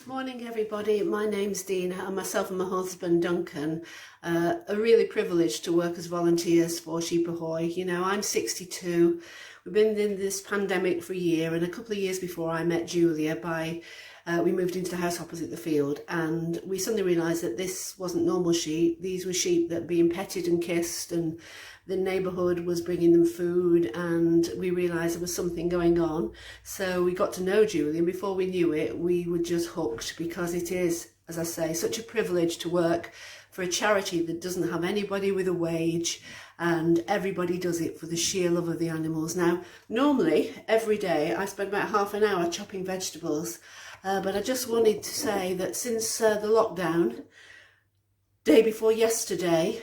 Morning everybody, my name's Dina and myself and my husband Duncan are really privileged to work as volunteers for Sheep Ahoy. You know, I'm 62, we've been in this pandemic for a year, and a couple of years before I met Julia we moved into the house opposite the field, and we suddenly realised that this wasn't normal sheep. These were sheep that were being petted and kissed, and the neighbourhood was bringing them food, and we realised there was something going on. So we got to know Julia, and before we knew it, we were just hooked, because it is, as I say, such a privilege to work for a charity that doesn't have anybody with a wage, and everybody does it for the sheer love of the animals. Now, normally, every day, I spend about half an hour chopping vegetables, but I just wanted to say that since the lockdown, day before yesterday,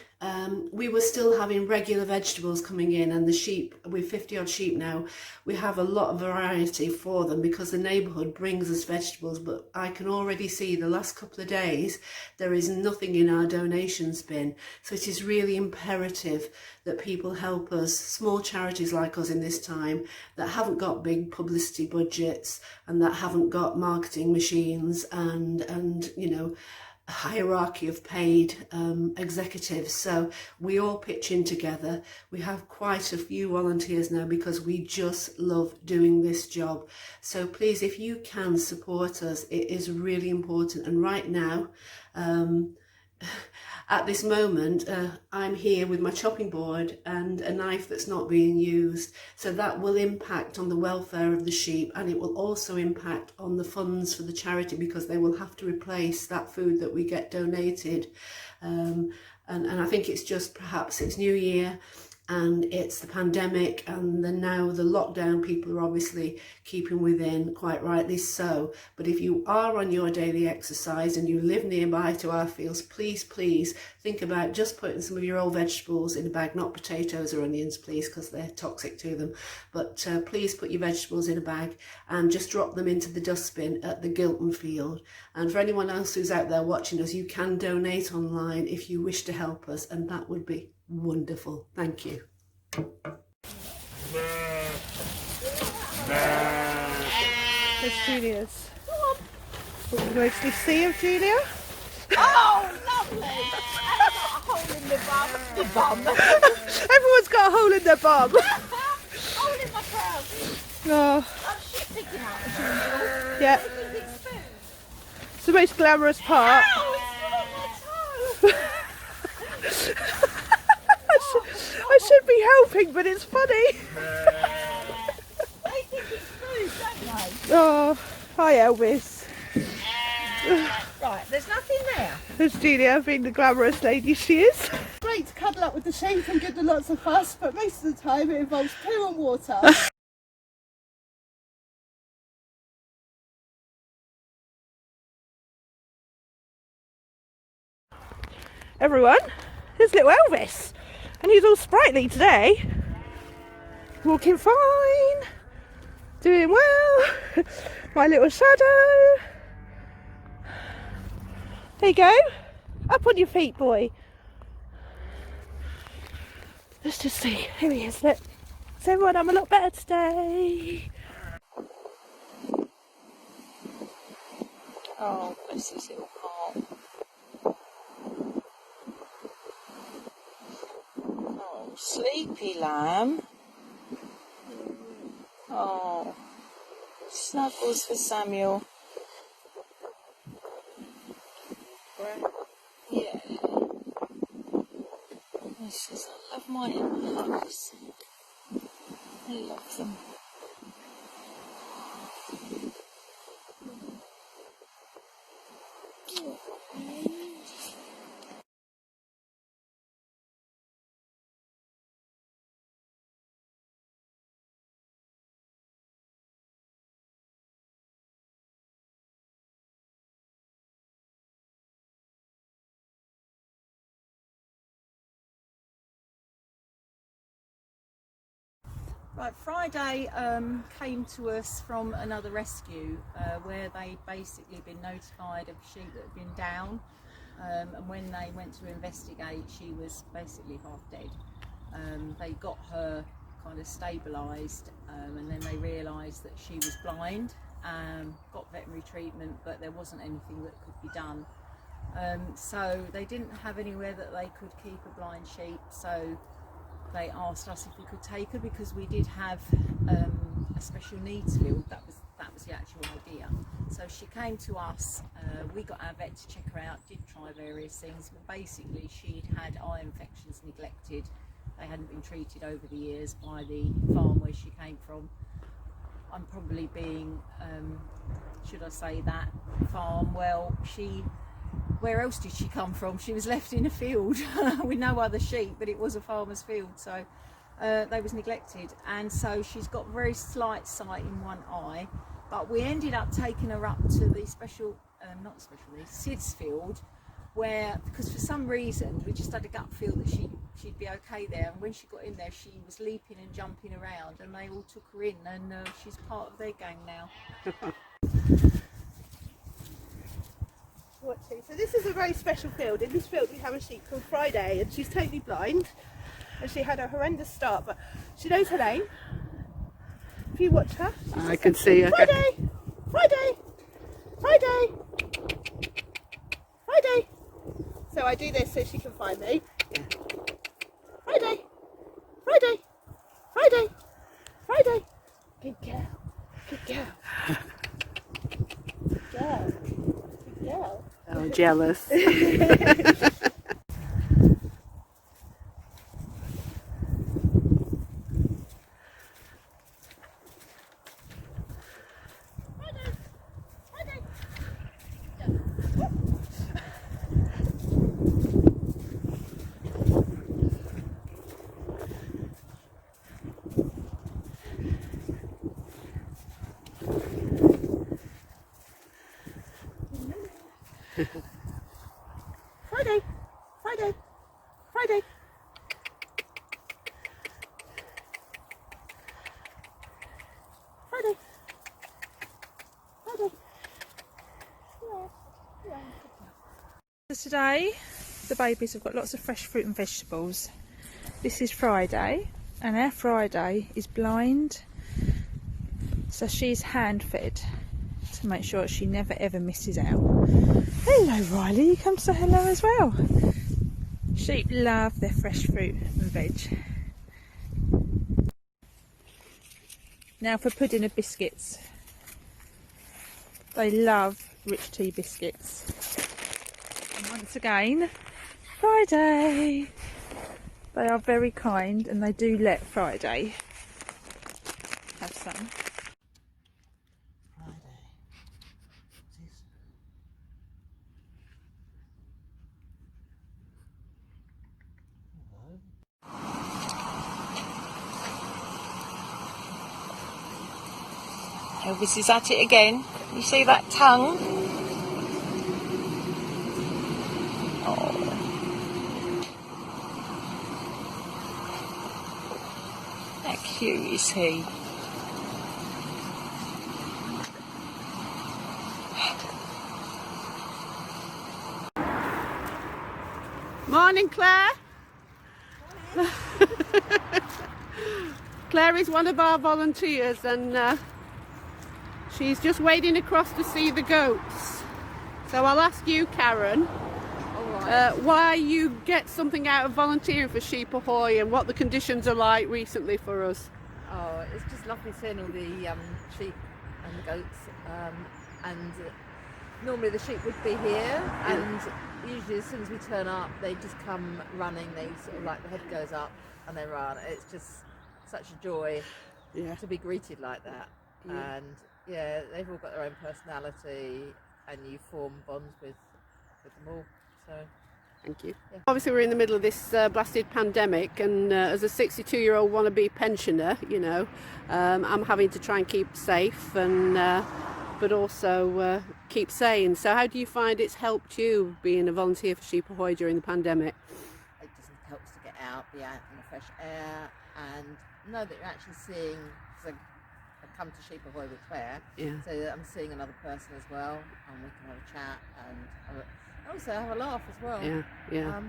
we were still having regular vegetables coming in, and the sheep, with 50 odd sheep now, we have a lot of variety for them because the neighbourhood brings us vegetables. But I can already see the last couple of days there is nothing in our donations bin, so it is really imperative that people help us, small charities like us in this time that haven't got big publicity budgets and that haven't got marketing machines and you know, hierarchy of paid executives. So we all pitch in together. We have quite a few volunteers now because we just love doing this job. So please, if you can support us, it is really important. And right now, at this moment, I'm here with my chopping board and a knife that's not being used. So that will impact on the welfare of the sheep, and it will also impact on the funds for the charity, because they will have to replace that food that we get donated. And I think it's just, perhaps it's New Year and it's the pandemic, and now the lockdown, people are obviously keeping within, quite rightly so. But if you are on your daily exercise and you live nearby to our fields, please think about just putting some of your old vegetables in a bag, not potatoes or onions please, because they're toxic to them, but please put your vegetables in a bag and just drop them into the dustbin at the Gilton field. And for anyone else who's out there watching us, you can donate online if you wish to help us, and that would be wonderful. Thank you. There's Julia's. We can mostly see of Julia. Oh, lovely! And I've got a hole in the bum. Everyone's got a hole in their bum. Hole in my trousers. Oh, I'm shit picking out as usual. yeah. It's food. It's the most glamorous part. Ow, it's on my toe. I should be helping, but it's funny. They think it's food, don't they? Oh, hi Elvis. Right, there's nothing there. There's Julia, being the glamorous lady she is. Great to cuddle up with the sheep and give them lots of fuss, but most of the time it involves poo and water. Everyone, there's little Elvis, and he's all sprightly today. Walking fine, doing well. My little shadow. There you go. Up on your feet, boy. Let's just see. Here he is. Look. So everyone, I'm a lot better today. Oh, bless his little heart. Oh, sleepy lamb. Oh, snuggles for Samuel. Yeah. He says, I love my hugs. I love them. Right, Friday came to us from another rescue where they'd basically been notified of sheep that had been down, and when they went to investigate, she was basically half dead. They got her kind of stabilised, and then they realised that she was blind got veterinary treatment, but there wasn't anything that could be done. So they didn't have anywhere that they could keep a blind sheep, so they asked us if we could take her, because we did have a special needs field. That was the actual idea. So she came to us, we got our vet to check her out, did try various things, but basically she'd had eye infections neglected. They hadn't been treated over the years by the farm where she came from. I'm probably being, should I say that farm, well, where else did she come from? She was left in a field with no other sheep, but it was a farmer's field, so they was neglected. And so she's got very slight sight in one eye, but we ended up taking her up to the SIDS field, where, because for some reason we just had a gut feel that she'd be okay there, and when she got in there she was leaping and jumping around, and they all took her in, and she's part of their gang now. So this is a very special field. In this field we have a sheep called Friday, and she's totally blind, and she had a horrendous start, but she knows her name. If you watch her, I can see her. Friday, Friday, Friday, Friday. So I do this so she can find me. Friday, Friday, Friday, Friday. Good girl, good girl, good girl, good girl. Oh, jealous. Friday, Friday, Friday. Friday, Friday. So today the babies have got lots of fresh fruit and vegetables. This is Friday, and our Friday is blind, so she's hand fed to make sure she never ever misses out. Hello Riley, you come say hello as well. Sheep love their fresh fruit and veg. Now for pudding and biscuits. They love rich tea biscuits. And once again, Friday. They are very kind, and they do let Friday have some. Elvis is at it again. You see that tongue? Oh. How cute is he? Morning, Claire. Claire is one of our volunteers, and she's just wading across to see the goats. So I'll ask you, Karen, why you get something out of volunteering for Sheep Ahoy, and what the conditions are like recently for us. Oh, it's just lovely seeing all the sheep and the goats, and normally the sheep would be here, and usually as soon as we turn up they just come running. They sort of, like, the head goes up and they run. It's just such a joy to be greeted like that. And yeah, they've all got their own personality, and you form bonds with them all. So Thank you. Yeah. Obviously we're in the middle of this blasted pandemic, and as a 62-year-old wannabe pensioner, you know, I'm having to try and keep safe, and but also keep sane. So how do you find it's helped you being a volunteer for Sheep Ahoy during the pandemic? it just helps to get out, be out in the fresh air, and know that you're actually seeing a come to Sheep Ahoy with Claire. Yeah. So I'm seeing another person as well, and we can have a chat and also have a laugh as well. Yeah, yeah.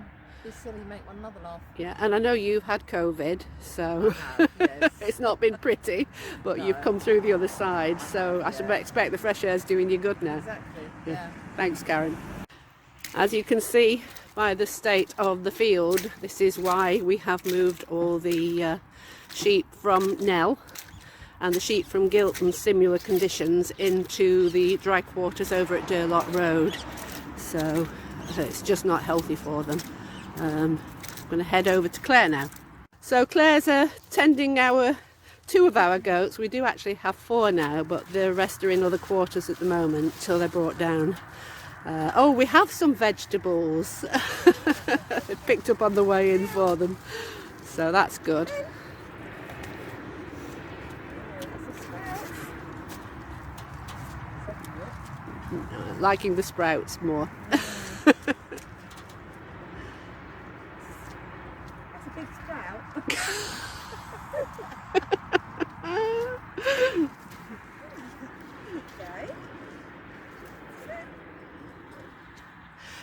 Be silly, make one another laugh. Yeah, and I know you've had COVID, so I have, yes. it's not been pretty, but you've come through the other side, so I should expect the fresh air's doing you good now. Exactly, yeah. Thanks, Karen. As you can see by the state of the field, this is why we have moved all the sheep from Nell and the sheep from Gilt and similar conditions into the dry quarters over at Durlot Road. So it's just not healthy for them. I'm going to head over to Claire now. So Claire's tending two of our goats. We do actually have 4 now, but the rest are in other quarters at the moment till they're brought down. Oh, we have some vegetables picked up on the way in for them, so that's good. Liking the sprouts more. That's a big sprout. Okay.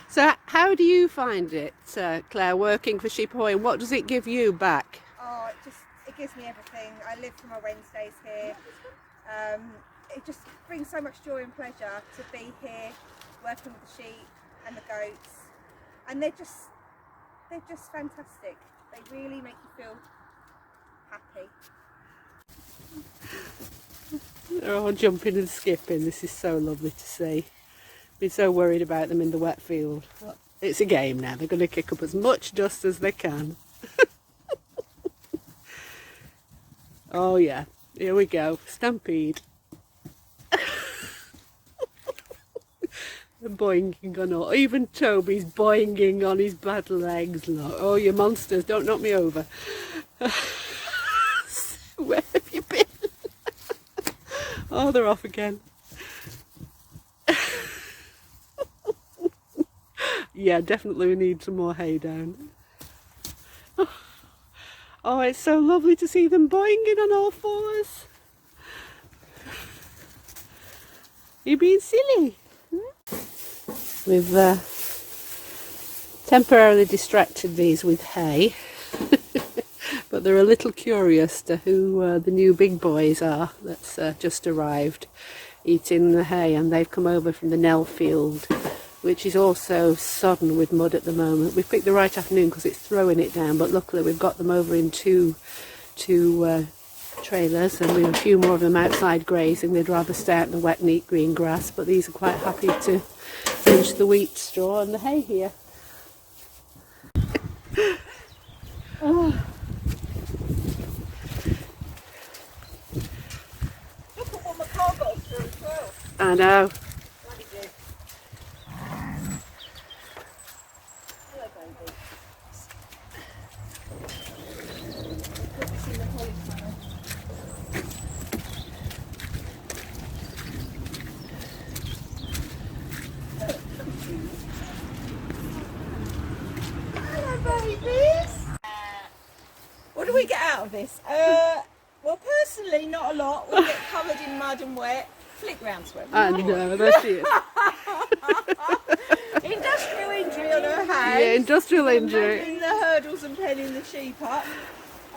So how do you find it, Claire, working for Sheep Ahoy, and what does it give you back? Oh, it gives me everything. I live for my Wednesdays here. It just brings so much joy and pleasure to be here working with the sheep and the goats, and they're just fantastic. They really make you feel happy. They're all jumping and skipping. This is so lovely to see. Been so worried about them in the wet field. But it's a game now. They're going to kick up as much dust as they can. Oh yeah, here we go. Stampede. The boinging on all. Even Toby's boinging on his bad legs. Look. Oh, you monsters! Don't knock me over. Where have you been? Oh, they're off again. Yeah, definitely we need some more hay down. Oh, it's so lovely to see them boinging on all fours. You're being silly. We've temporarily distracted these with hay, but they're a little curious to who the new big boys are that's just arrived eating the hay, and they've come over from the Nell field, which is also sodden with mud at the moment. We've picked the right afternoon because it's throwing it down, but luckily we've got them over in two trailers, and we have a few more of them outside grazing. They'd rather stay out in the wet, neat green grass, but these are quite happy to pinch the wheat straw and the hay here. Oh. Look at what my car got through as well. I know. Bloody good. Hello, baby. Put this in the polytunnel. Hello, babies. What do we get out of this? Well, personally, not a lot. We get covered in mud and wet. Flick round, Sweat. I know, there she is. Industrial injury on her hand. Yeah, industrial injury. Moving the hurdles and penning the sheep up.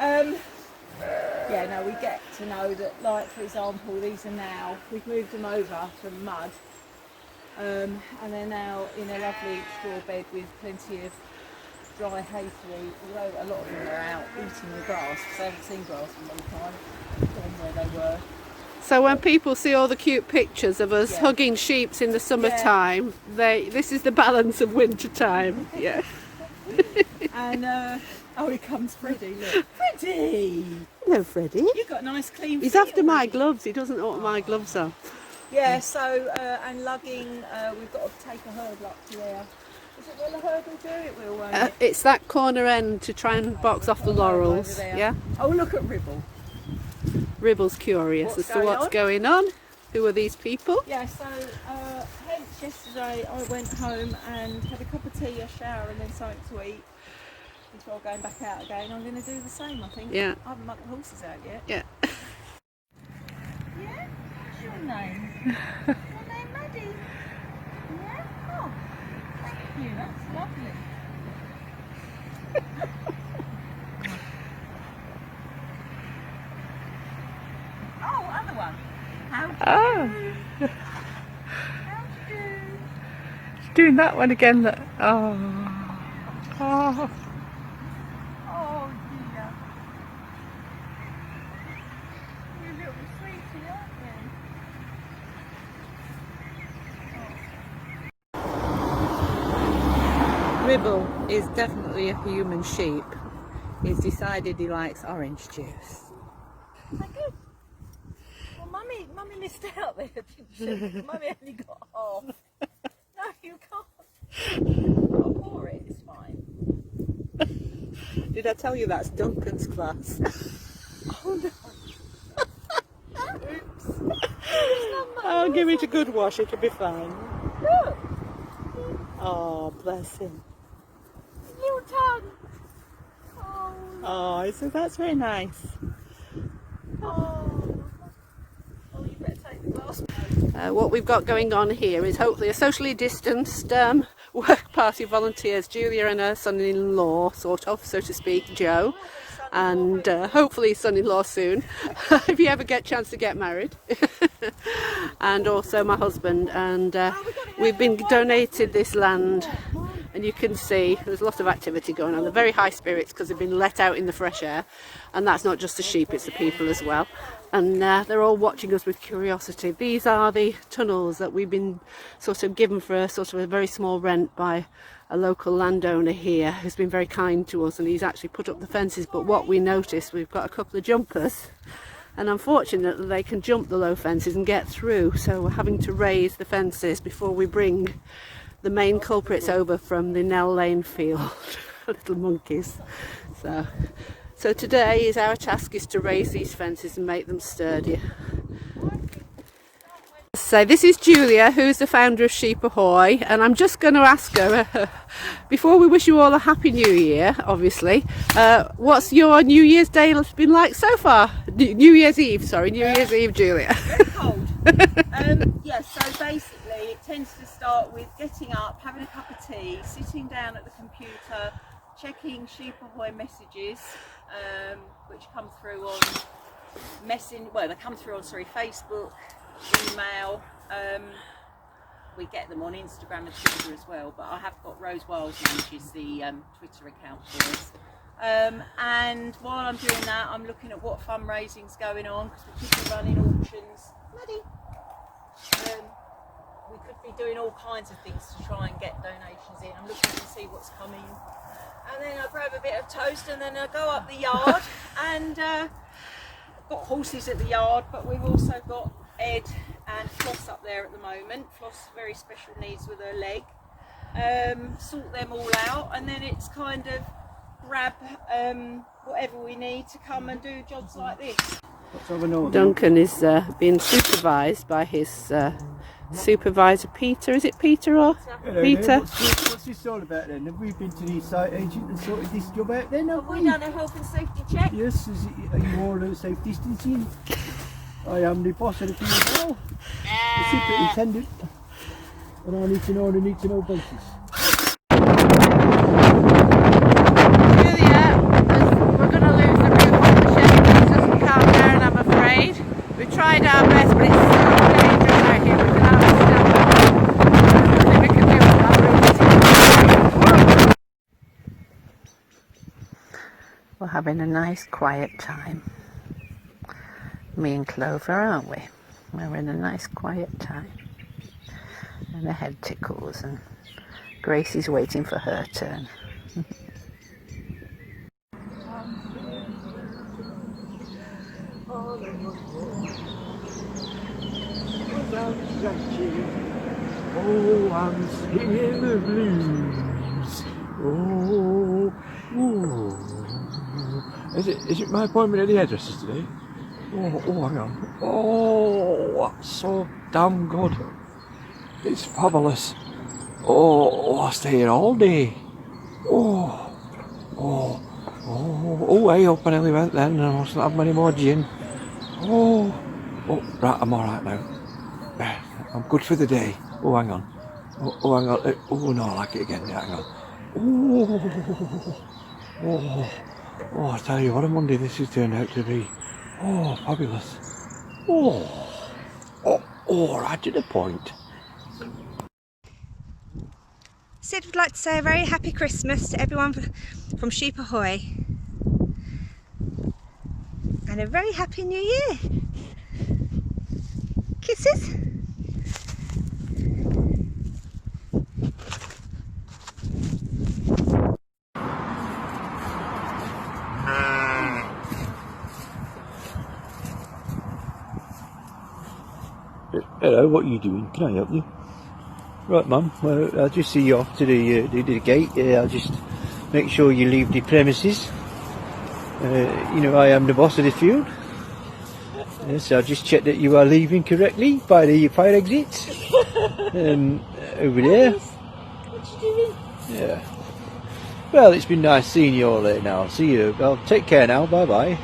Yeah, no, we get to know that, like, for example, these are now, we've moved them over from mud, and they're now in a lovely straw bed with plenty of dry hay to eat, although a lot of them are out eating the grass because they haven't seen grass in a long time, from where they were. So when people see all the cute pictures of us hugging sheeps in the summertime, this is the balance of winter time. Yeah. And oh, here comes Freddie. Look, Freddie. Hello, Freddie. You've got nice clean. He's feet after my already. gloves. He doesn't know what my gloves are. Yeah. So and lugging, we've got to take a hurdle up to there. Is it will a hurdle do? It will. Won't it? It's that corner end to try and box off the laurels. Over there. Yeah. Oh, look at Ribble. Ribble's curious What's as to what's going on. Who are these people? Yeah, so hence yesterday I went home and had a cup of tea, a shower and then something to eat before going back out again. I'm going to do the same, I think. Yeah. I haven't mucked the horses out yet. Yeah. name? Your name Maddie? Yeah? Oh, thank you. That's lovely. Oh, other one. How do you do? How do you do? Doing that one again. That. Oh. Oh. Oh dear. You're a little sweetie, aren't you? Ribble is definitely a human sheep. He's decided he likes orange juice. Is that good? Well, Mummy missed out there, didn't she? Mummy only got half. No, you can't. I'll pour it, it's fine. Did I tell you that's Duncan's class? Oh no. Oops. I'll give it a good wash, it'll be fine. Look, Oh, bless him. little tongue. Oh, Oh, so that's very nice. oh. Oh, you better take the glass. What we've got going on here is hopefully a socially distanced work party of volunteers, Julia and her son-in-law, sort of, so to speak, Joe, and hopefully son-in-law soon, if you ever get a chance to get married, and also my husband, and we've been donated this land, and you can see there's a lot of activity going on. They're very high spirits because they've been let out in the fresh air, and that's not just the sheep, it's the people as well. And they're all watching us with curiosity. These are the tunnels that we've been sort of given for a sort of a very small rent by a local landowner here who's been very kind to us, and he's actually put up the fences. But what we noticed, we've got a couple of jumpers, and unfortunately they can jump the low fences and get through, so we're having to raise the fences before we bring the main culprits over from the Nell Lane field. Little monkeys. So today is our task is to raise these fences and make them sturdier. So this is Julia, who's the founder of Sheep Ahoy, and I'm just going to ask her, before we wish you all a happy new year, obviously, what's your New Year's Day been like so far? New Year's Eve, Julia. Very cold. Yeah, so basically it tends to start with getting up, having a cup of tea, sitting down at the computer, checking Sheep Ahoy messages, which come through on Facebook, email. We get them on Instagram and Twitter as well, but I have got Rose Wiles manages the Twitter account for us. And while I'm doing that, I'm looking at what fundraising's going on, because we could be running auctions. We could be doing all kinds of things to try and get donations in. I'm looking to see what's coming. And then I grab a bit of toast and then I go up the yard and I've got horses at the yard, but we've also got Ed and Floss up there at the moment. Floss very special needs with her leg. Sort them all out, and then it's kind of grab whatever we need to come and do jobs like this. Duncan is being supervised by his supervisor Peter. Is it Peter or Hello, Peter? then. What's this all about then? Have we been to the site agent and sorted this job out then? Have Have we done a health and safety check? Yes, are you all safe distancing? I am the boss of the team as well, the superintendent, and I need to know on a need to know basis. Julia, we're going to lose the roof on the shed. It doesn't calm down, I'm afraid. We tried our best, but it's so dangerous out here. We can hardly stand up. There's nothing we can do with that roof. We're having a nice quiet time. Me and Clover, aren't we? We're in a nice quiet time. And her head tickles, and Gracie's waiting for her turn. Oh, I'm singing the blues. Oh, ooh. Is it my appointment at the hairdresser's today? Oh, hang on. Oh, that's so damn good. It's fabulous. Oh, I'll stay here all day. I hope I nearly went then and I mustn't have many more gin. Oh, right, I'm alright now. I'm good for the day. Oh, hang on. Oh, hang on. Oh, no, I like it again. Yeah, hang on. Oh, I tell you what a Monday this has turned out to be. Oh, fabulous. Right to the point. Sid would like to say a very happy Christmas to everyone from Sheep Ahoy. And a very happy New Year. Kisses. Hello, what are you doing? Can I help you? Right, Mum. Well, I'll just see you off to the gate. I'll just make sure you leave the premises. You know, I am the boss of this field. So I'll just check that you are leaving correctly by the fire exit. Over there. What you doing? Yeah. Well, it's been nice seeing you all there now. See you. Well, take care now. Bye bye.